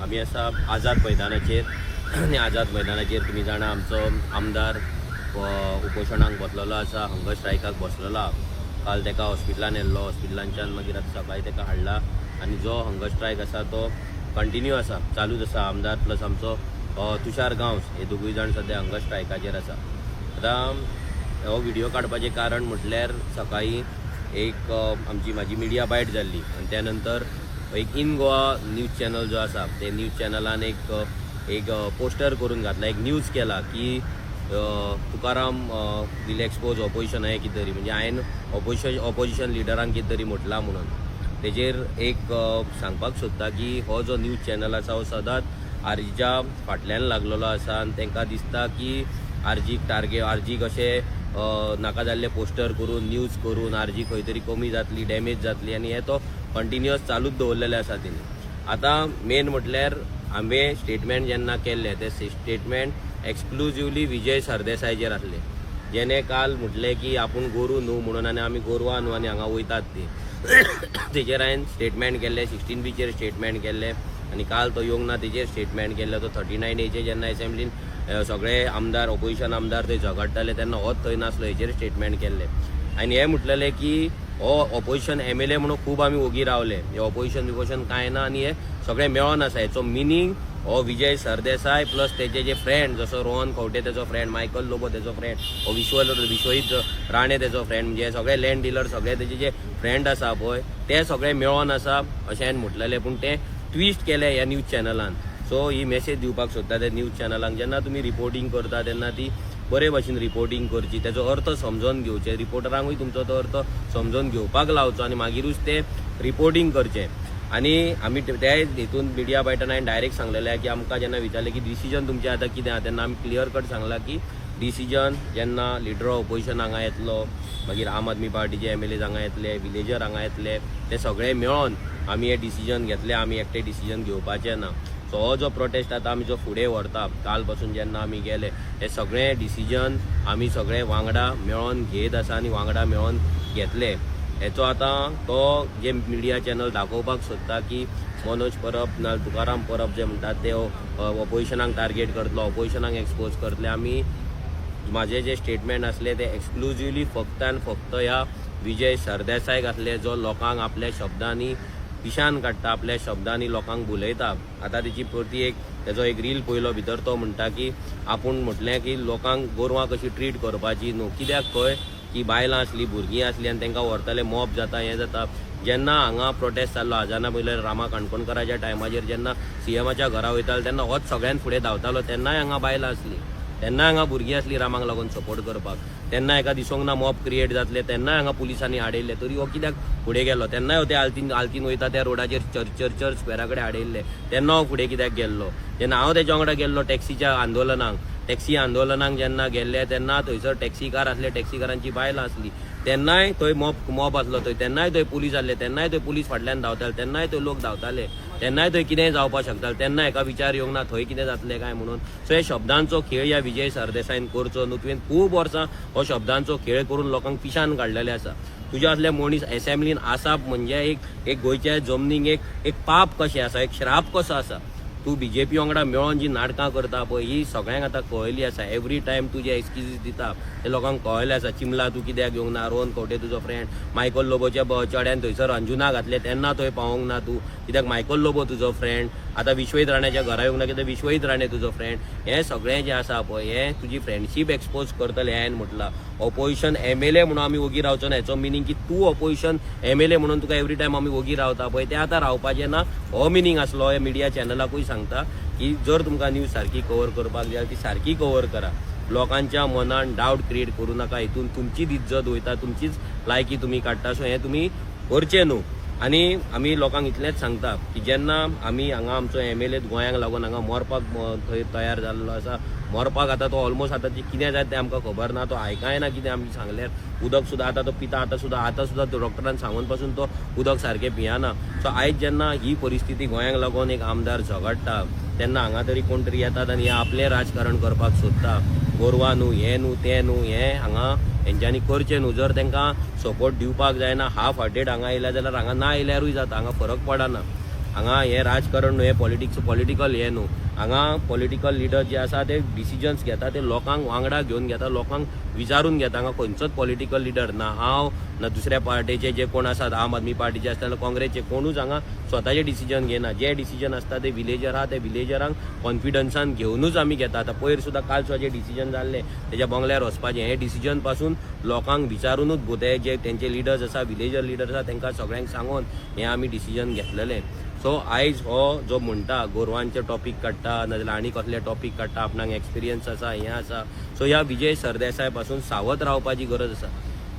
आमी आसा आझाद मैदानाचेर आनी आझाद मैदानाचेर तुमी जाणा आमचो आमदार उपोशणाक बसलेलो आसा, हंगर स्ट्रायकाक बसलेलो आहा। काल तेका हॉस्पिटलान येल्लो, हॉस्पिटलांच्यान मागीर आतां सकाळीं तेका हाडला आनी जो हंगर स्ट्रायक आसा तो कंटिन्यू आसा, चालूच आसा। आमदार प्लस आमचो तुषार गांवस हे दोगूय जाण सद्या हंगर स्ट्रायकाचेर आसा। आतां हो व्हिडिओ काडपाचें कारण म्हटल्यार सकाळीं एक म्हाजी मिडिया बायट जाल्ली आनी त्या नंतर एक इन गोवा न्यूज चॅनल जो आसा ते न्यूज चॅनलान एक पोस्टर करून घातला, एक न्यूज केला की तुकाराम विल एक्सपोज ऑपोजिशन आहे कितें तरी, म्हणजे हांवें ऑपोजिशन लिडरांक कितें तरी म्हटलां म्हणून तेजेर एक सांगपाक सोदता की हो जो न्यूज चॅनल आसा हो सदांच आरजीच्या फाटल्यान लागलेलो आसा आनी तांकां दिसता की आरजीक अशें नाका जाल्ले पोस्टर करून न्यूज करून आरजी खंय तरी कमी जातली, डॅमेज जातली आनी हे तो कंटिन्युअस चालूच दवरलेले आसा तेणी। आतां मेन म्हटल्यार हांवें स्टेटमेंट जेन्ना केल्ले ते स्टेटमेंट एक्सक्लुझिवली विजय सरदेसायचेर आसले, जेणे काल म्हटले की आपूण गोरू न्हू म्हणून आनी आमी गोरवां न्हू आनी हांगा वयतात ती तेजेर हांवें स्टेटमेंट केल्ले, 16B स्टेटमेंट केल्ले आनी काल तो येवंक ना तेजेर स्टेटमेंट केल्ले। तो 39A जेन्ना एसेंब्लीन सगळे आमदार ऑपोजिशन आमदार थंय झगडटाले तेन्ना होच थंय नासलो, हेजेर स्टेटमेंट केल्ले आनी हे म्हटलेले की हो ऑपोजिशन MLA म्हणून खूब आमी ओगी रावले, हे ऑपोजिशन कांय ना आनी हे सगळें मेळोन आसा। हेचो मिनींग हो विजय सरदेसाय प्लस तेजे जे फ्रेंड जसो रोहन खंवटे तेजो फ्रेंड, मायकल लोबो तेजो फ्रेंड, हो विश्वजीत राणे तेजो फ्रेंड, म्हणजे सगळे लँड डिलर सगळे तेजे जे फ्रेंड आसा पळय ते सगळे मेळोन आसा अशें हांवें म्हटलेलें। पूण ते ट्विस्ट केले ह्या न्यूज चॅनलान। सो ही मेसेज दिवपाक सोदता त्या न्यूज चॅनलांक, जेन्ना तुमी रिपोर्टिंग करता तेन्ना ती बरे भशेन रिपोर्टिंग करची, तेजो अर्थ समजून घेवचे, रिपोर्टरांकूय तुमचो तो अर्थ समजून घेवपाक लावचो आनी मागीरूच ते रिपोर्टिंग करचें। आनी आमी त्या हितून मिडिया बायटान हांवें डायरेक्ट सांगलेलें की आमकां जेन्ना विचारलें की डिसिजन तुमचें आतां कितें आहा तेन्ना आमी क्लियर कट सांगलां की डिसिजन जेन्ना लिडर ऑफ ऑपोजिशन हांगा येतलो, मागीर आम आदमी पार्टीचे MLAs हांगा येतले, विलेजर हांगा येतले, ते सगळे मेळोन आमी हे डिसिजन घेतले, आमी एकटे डिसिजन घेवपाचें ना। सो हो जो प्रोटेस्ट आतां आमी जो फुडें व्हरता, काल पासून जेन्ना आमी गेले हे सगळे डिसिजन आमी सगळे वांगडा मेळोन घेत आसा आनी वांगडा मेळोन घेतले। हेचो आतां तो जे मिडिया चॅनल दाखोवपाक सोदता की मनोज परब ना तुकाराम परब जे म्हणटात ते ऑपोजिशनाक टार्गेट करतलो, ऑपोजिशनाक एक्सपोज करतले। आमी म्हाजे जे स्टेटमेंट आसले ते एक्सक्लुझिवली फक्त आनी फक्त ह्या विजय सरदेसायक आसले, जो लोकांक आपल्या शब्दांनी पिशान काडटा, आपल्या शब्दांनी लोकांक बुलयता। आतां तेची परती तेजो एक रील पयलो भितर तो म्हणटा की आपूण म्हटलें की लोकांक गोरवां कशी ट्रीट करपाची न्हू, कित्याक खंय की बायलां आसली, भुरगीं आसली आनी तांकां व्हरताले, मॉब जाता हें जाता। जेन्ना हांगा प्रोटेस्ट जाल्लो आजाना पयलीं रामा काणकोणकराच्या टायमाचेर जेन्ना CMच्या घरा वयतालो तेन्ना होच सगळ्यान फुडें धांवतालो, तेन्नाय हांगा बायलां आसली, तेन्ना हांगा भुरगीं आसली रामाक लागून सपोर्ट करपाक, तेन्ना एका दिसोंक ना मॉब क्रिएट जातले, तेन्ना हांगा पुलिसांनी आडयल्ले, तरी हो कित्याक फुडें गेलो? तेन्नाय ते आल्तीन वयता त्या रोडाचेर चर्च स्क्वेरा कडेन आडयल्ले, तेन्ना हो फुडें कित्याक गेल्लो? जेन्ना हांव तेच्या वांगडा गेल्लो टॅक्सी आंदोलनाक जेन्ना गेल्ले तेन्ना थंयसर टॅक्सीकार आसले, टॅक्सीकारांची बायलां आसली, तेन्नाय थंय मॉब आसलो थंय, तेन्नाय थंय पुलीस आसले, तेन्नाय थंय पुलीस फाटल्यान धांवताले, तेन्नाय थंय लोक धांवताले, तेन्नाय थंय कितेंय जावपाक शकतालें, तेन्ना हेका विचार येवंक ना थंय कितें जातलें काय म्हणून। सो हे शब्दांचो खेळ ह्या विजय सरदेसायन करचो न्हू, तुवें खूब वर्सां हो शब्दांचो खेळ करून लोकांक पिशान काडलेले आसा। तुज्या असले मनीस एसेंब्लीन आसाप म्हणजे एक गोंयच्या जमनीक एक पाप कशें आसा, एक श्राप कसो आसा। तूं BJP वांगडा मेळोन जी नाटकां करता पळय ही सगळ्यांक आतां कळयली आसा। एवरी टायम तूं जे एक्सक्युजीस दिता ते लोकांक कळयले आसा। चिमला तूं कित्याक येवंक ना, रोहन खंवटे तुजो फ्रेंड, मायकल लोबोच्या चेड्यान थंयसर अंजुना घातले तेन्ना थंय पावोंक ना तूं, कित्याक मायकल लोबो तुजो फ्रेंड, आतां विश्वजीत राण्याच्या घरा येवंक ना कित्याक विश्वजीत राणे तुजो फ्रेंड। हें सगळें जें आसा पळय हें तुजी फ्रेंडशीप एक्सपोज करतले हांवें म्हटलां। ऑपोजिशन MLA म्हणून आमी ओगी रावचो ना, हेचो मिनींग की तूं ऑपोजिशन MLA म्हणून तुका एवरी टायम आमी ओगी रावता पळय तें आतां रावपाचें ना, हो मिनींग आसलो। हे मिडिया चॅनलाकूय सांगता की जर तुमकां न्यूज सारकी कवर करपाक जाय ती सारकी कवर करा, लोकांच्या मनान डावट क्रिएट करूं नाका, हितून तुमचीच इज्जत वयता, तुमचीच लायकी तुमी काडटा, सो हें तुमी करचें न्हू। आनी आमी लोकांक इतलेंच सांगता की जेन्ना आमी हांगा आमचो MLA गोंयांक लागून हांगा मरपाक थंय तयार जाल्लो आसा, मरपाक आतां तो ऑलमोस्ट आतां कितें जाय तें आमकां खबर ना, तो आयकाय ना कितें आमी सांगल्यार, उदक सुद्दां आतां तो पिता, आतां सुद्दां डॉक्टरान सांगून पासून तो उदक सारकें पियाना। सो आयज जेन्ना ही परिस्थिती गोंयांक लागून एक आमदार झगडटा तेन्ना हांगा तरी कोण तरी येतात आनी हे आपलें राजकारण करपाक सोदता, गोरवां न्हू, हें न्हू, तें न्हू, हें हांगा हेंच्यांनी करचें न्हू। जर तांकां सपोर्ट दिवपाक जायना, हाफ हार्टेड हांगा येयल्या जाल्यार हांगा ना येयल्यारूय जाता, हांगा फरक पडना। हांगा हे राजकारण न्हू, हे पॉलिटिकल हे न्हू. हांगा पॉलिटिकल लिडर जे आसा ते डिसिजन्स घेता ते लोकांक वांगडा घेवन घेता, लोकांक विचारून घेता. हांगा खंयचोच पॉलिटिकल लिडर ना हांव ना दुसऱ्या पार्टीचे जे कोण आसात, आम आदमी पार्टीचे आसता ना काँग्रेसचे, कोणूच हांगा स्वताचे डिसिजन घेना. जे डिसिजन आसता ते विलेजर आहा ते विलेजरांक कॉन्फिडन्सान घेवनूच आमी घेता. आतां पयर सुद्दां कालचो जे डिसिजन जाल्ले तेज्या बंगल्यार वचपाचें, हे डिसिजन पासून लोकांक विचारूनच भोते जे तेंचे लिडर्स आसा, विलेजर लिडर्स आसा तांकां सगळ्यांक सांगून हे आमी डिसिजन घेतलेले. सो आयज हो जो म्हणटा गोरवांचे टॉपीक काडटा नाजाल्यार आनी कसले टॉपीक काडटा, आपणाक एक्सपिरियन्स आसा हें आसा, सो ह्या विजय सरदेसाय पासून सावध रावपाची गरज आसा.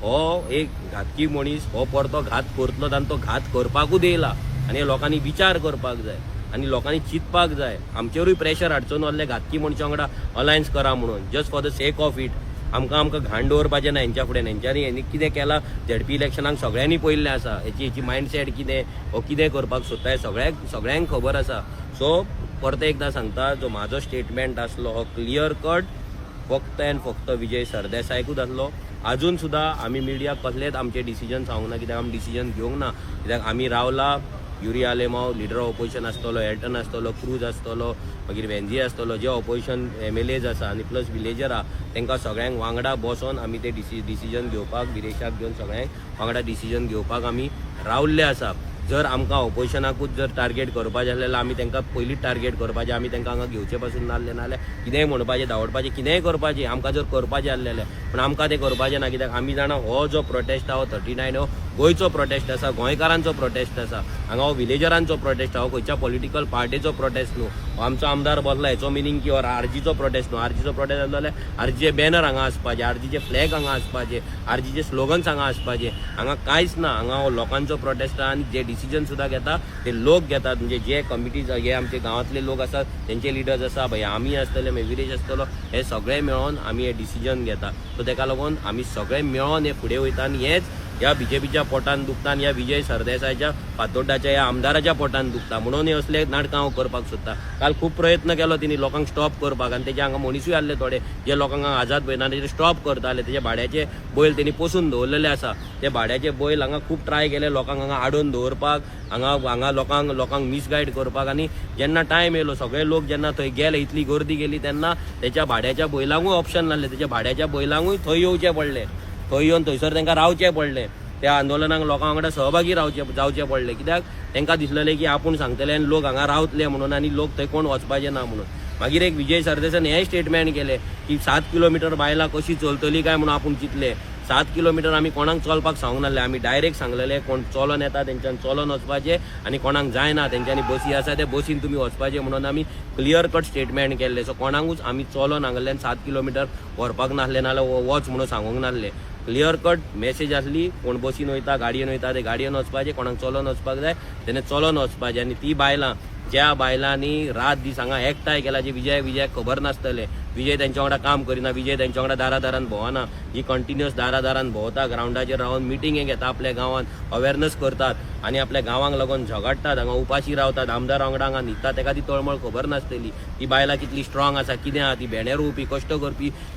हो एक घातकी मनीस, हो परतो घात करतलो आनी तो घात करपाकूच येयला. आनी लोकांनी विचार करपाक जाय आनी लोकांनी चिंतपाक जाय. आमचेरूय प्रेशर हाडचो नासले घातकी मनशा वांगडा अलायन्स करा म्हणून, just for the sake of it. आमकां घाण दवरपाचें ना हेंच्या फुडें. हेंच्यांनी हेणी कितें केलां झेडपी इलेक्शनाक सगळ्यांनी पळयल्लें आसा. हेची मायंडसेट कितें, हो कितें करपाक सोदता हें सगळ्यांक खबर आसा. सो परते एकदां सांगता, जो म्हाजो स्टेटमेंट आसलो हो क्लियर कट फक्त एन फक्त विजय सरदेसायकूच आसलो. अजून सुद्दां आमी मिडियाक कसलेच आमचे डिसिजन सांगूंक ना, कित्याक आमी डिसिजन घेवंक ना. कित्याक आमी रावला Yuri Alemao leader of opposition आसतलो, एल्टन आसतलो, क्रूज आसतलो, मागीर वेंझी आसतलो, जे ऑपोजिशन MLAs आसा आनी प्लस विलेजर आहा तांकां सगळ्यांक वांगडा बसोन आमी ते डिसिजन घेवपाक, विरेशाक घेवन सगळ्यांक वांगडा डिसिजन घेवपाक आमी रावल्ले आसा. जर आमकां ऑपोजिशनाकूच जर टार्गेट करपाचें जाल्यार आमी तांकां पयलींच टार्गेट करपाचें, आमी तांकां हांगा घेवचे पासून नासलें, नाल्यार कितेंय म्हणपाचें, धांवडपाचें, कितेंय करपाचें. आमकां जर करपाचें आसलेलें, पूण आमकां तें करपाचें ना. कित्याक आमी जाणा हो जो प्रोटेस्ट आहा हो 39 हो गोंयचो प्रोटेस्ट आसा, गोंयकारांचो प्रोटेस्ट आसा. हांगा हो विलेजरांचो प्रोटेस्ट आहा, हो खंयच्या पॉलिटिकल पार्टीचो प्रोटेस्ट न्हू. हो आमचो आमदार बसला हेचो मिनींग की आरजीचो प्रोटेस्ट न्हू. आरजीचो प्रोटेस्ट आसलो जाल्यार आरजीचे बॅनर हांगा आसपाचे, आरजीचे फ्लॅग हांगा आसपाचे, आरजीचे स्लोगन्स हांगा आसपाचे. हांगा कांयच ना. हांगा हो लोकांचो प्रोटेस्ट आहा आनी जे डिसिजन सुद्दां घेता ते लोक घेतात. म्हणजे जे कमिटीज, हे आमचे गांवांतले लोक आसात, तेंचे लिडर्स आसा, भाई आमी आसतले, विरेश आसतलो, हे सगळे मेळोन आमी हे डिसिजन घेता. सो तेका लागून आमी सगळे मेळोन हे फुडें वयता आनी हेच ह्या बीजेपीच्या पोटान दुखता आनी ह्या विजय सरदेसायच्या फातोड्डाच्या ह्या आमदाराच्या पोटान दुखता. म्हणून हे असले नाटकां हांव करपाक सोदता. काल खूब प्रयत्न केलो तिणी लोकांक स्टॉप करपाक, आनी तेजे हांगा मनीसूय आसले थोडे जे लोकांक आझाद मैदानाचेर स्टॉप करताले. तेजे भाड्याचे बैल तेणी पोसून दवरलेले आसा. ते भाड्याचे बैल हांगा खूब ट्राय केले लोकांक हांगा आडोवन दवरपाक, हांगा लोकांक मिसगायड करपाक. आनी जेन्ना टायम येयलो, सगळे लोक जेन्ना थंय गेले, इतली गर्दी गेली, तेन्ना तेच्या भाड्याच्या बैलांकूय ऑप्शन नासलें. तेच्या भाड्याच्या बैलांकूय थंय येवचें पडलें. थंय येवन थंयसर तांकां रावचें पडलें. त्या आंदोलनाक लोकां वांगडा सहभागी जावचें पडलें. कित्याक तांकां दिसलेलें की आपूण सांगतले आनी लोक हांगा रावतले म्हणून, आनी लोक थंय कोण वचपाचे ना म्हणून. मागीर एक विजय सरदेसान हें स्टेटमेंट केलें की 7 किलोमिटर बायलां कशी चलतली काय म्हणून आपूण चिंतले. 7 किलोमिटर आमी कोणाक चलपाक सांगूंक नासलें. आमी डायरेक्ट सांगलेलें कोण चलोन येता तेंच्यान चलोन वचपाचें आनी कोणाक जायना तेंच्यांनी बसी आसा ते बसीन तुमी वचपाचें म्हणून आमी क्लियर कट स्टेटमेंट केल्लें. सो कोणाकूच आमी चलोन हांगल्यान 7 किलोमिटर व्हरपाक नासलें, नाल्यार वच म्हणून सांगूंक नासलें. क्लियर कट मेसेज आसली, कोण बसीन वयता, गाडयेन वयता ते गाडयेन वचपाचें, कोणाक चलोन वचपाक जाय तेणें चलोन वचपाचें. आनी ती बायलां, ज्या बायलांनी रात दीस हांगा एकठांय केला, जे विजयाक खबर नासतलें, विजय तेंच्या वांगडा काम करिना, विजय तेंच्या वांगडा दारान भोंवना, जी कंटिन्युअस दारान भोंवता, ग्राउंडाचेर रावन मिटिंगे घेता, आपल्या गांवांत अवेरनेस करतात आनी आपल्या गांवांक लागून झगडटात, हांगा उपाशी रावतात, आमदार वांगडा हांगा न्हिदता. तेका ती तळमळ खबर नासतली. ती बायलां कितली स्ट्रॉंग आसा, कितें आहा, ती भेंडेर उरपी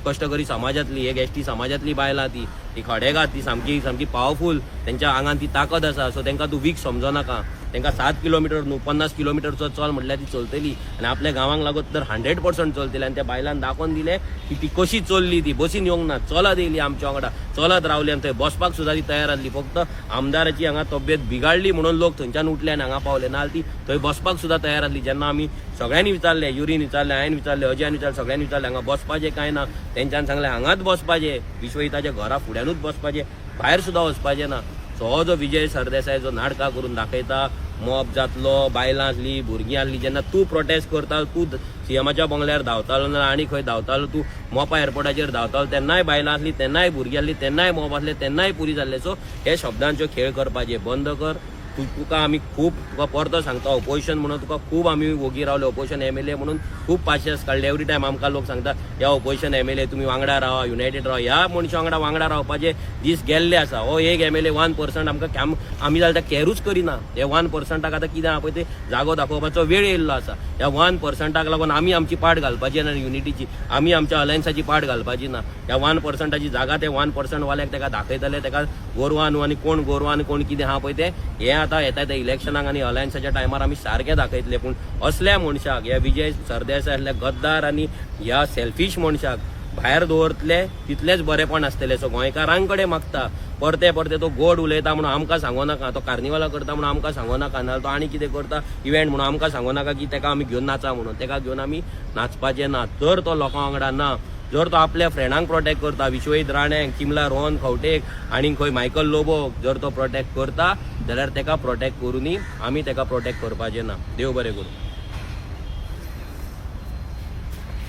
कश्टकरी समाजातली, एक एसटी समाजातली बायलां ती खडेगात, ती सामकी पावरफूल. तेंच्या आंगान ती ताकद आसा. सो तेंकां तूं वीक समजनाका. तेंकां 7 किलोमिटर न्हू 50 किलोमिटरचो चल म्हटल्यार ती चलतली आनी आपल्या गांवांक लागून तर 100% चलतली. आनी त्या बायलांक दाखोवन दिलें की ती कशी चलली, ती बसीन येवंक ना, चलत येयली आमच्या वांगडा, चलत रावली आनी थंय बसपाक सुद्दां ती तयार आसली. फक्त आमदाराची हांगा तब्येत बिगाडली म्हणून लोक थंयच्यान उठले आनी हांगा पावले, नाल्यार ती थंय बसपाक सुद्दां तयार आसली. जेन्ना आमी सगळ्यांनी विचारलें, युरीन विचारलें, हांवें विचारलें, अजयान विचारलें, सगळ्यांनी विचारलें हांगा बसपाचें काय ना. तेंच्यांन सांगलें हांगाच बसपाचें, विश्वहिताच्या घरा फुड्यानूच बसपाचें, भायर सुद्दां वचपाचें ना. सो हो जो विजय सरदेसाय जो नाटकां करून दाखयता, मॉब जातलो, बायलां आसली, भुरगीं आसली, जेन्ना तूं प्रोटेस्ट करता, तूं सीएमाच्या बंगल्यार धांवतालो ना आनी खंय धांवतालो, तूं मोपा एअरपोर्टाचेर धांवतालो, तेन्नाय बायलां आसली, तेन्नाय भुरगीं आसली, तेन्नाय मॉब आसले, तेन्नाय पुलीस आसले. सो हे शब्दांच्यो खेळ करपाचे बंद कर. तुका आमी तुका परतो सांगता, ऑपोजिशन म्हणून तुका खूब आमी वोगी रावले, ऑपोजिशन MLA म्हणून खूब पाशेस काडले. एवरी टायम आमकां लोक सांगता ह्या ऑपोजिशन MLA तुमी वांगडा रावा, युनायटेड रावा. ह्या मनशा वांगडा रावपाचे दीस गेल्ले आसा. हो एक MLA 1% आमकां आमी जाल्यार कॅरूच करिना. हे 1%क आतां कितें आहा पळय ते जागो दाखोवपाचो वेळ येयल्लो आसा. ह्या 1%क लागून आमी आमची पार्ट घालपाची ना, युनिटीची आमी आमच्या अलायन्साची पार्ट घालपाची ना. ह्या 1%ची जागा ते 1% वाल्याक तेका दाखयतले, तेका गोरवान आनी कोण गोरवान कोण कितें आहा पळय ते हे आतां येता त्या इलेक्शनाक आनी अलायन्साच्या टायमार आमी सारके दाखयतले, पूण असल्या मनशाक, ह्या विजय सरदेसाय असल्या गद्दार आनी ह्या सेल्फीश मनशाक भायर दवरतले तितलेच बरेपण आसतलें. सो गोंयकारांकडे मागता परते परते तो गोड उलयता म्हणून आमकां सांगो नाका, तो कार्निवला करता म्हणून आमकां सांगो नाका, नाजाल्यार तो आनी कितें करता इव्हेंट म्हणून आमकां सांगो नाका की तेका आमी घेवन नाचा म्हणून. तेका घेवन आमी नाचपाचें ना. जर तो लोकां वांगडा ना, जर तो आपल्या फ्रेंडांक प्रोटेक्ट करता, विश्वजीत राणेंक, चिमला रोहन खंवटेक आनी खंय मायकल लोबोक जर तो प्रोटेक्ट करता जाल्यार तेका प्रोटेक्ट करुनी आमी तेका प्रोटेक्ट करपाचें ना. देव बरें करूं.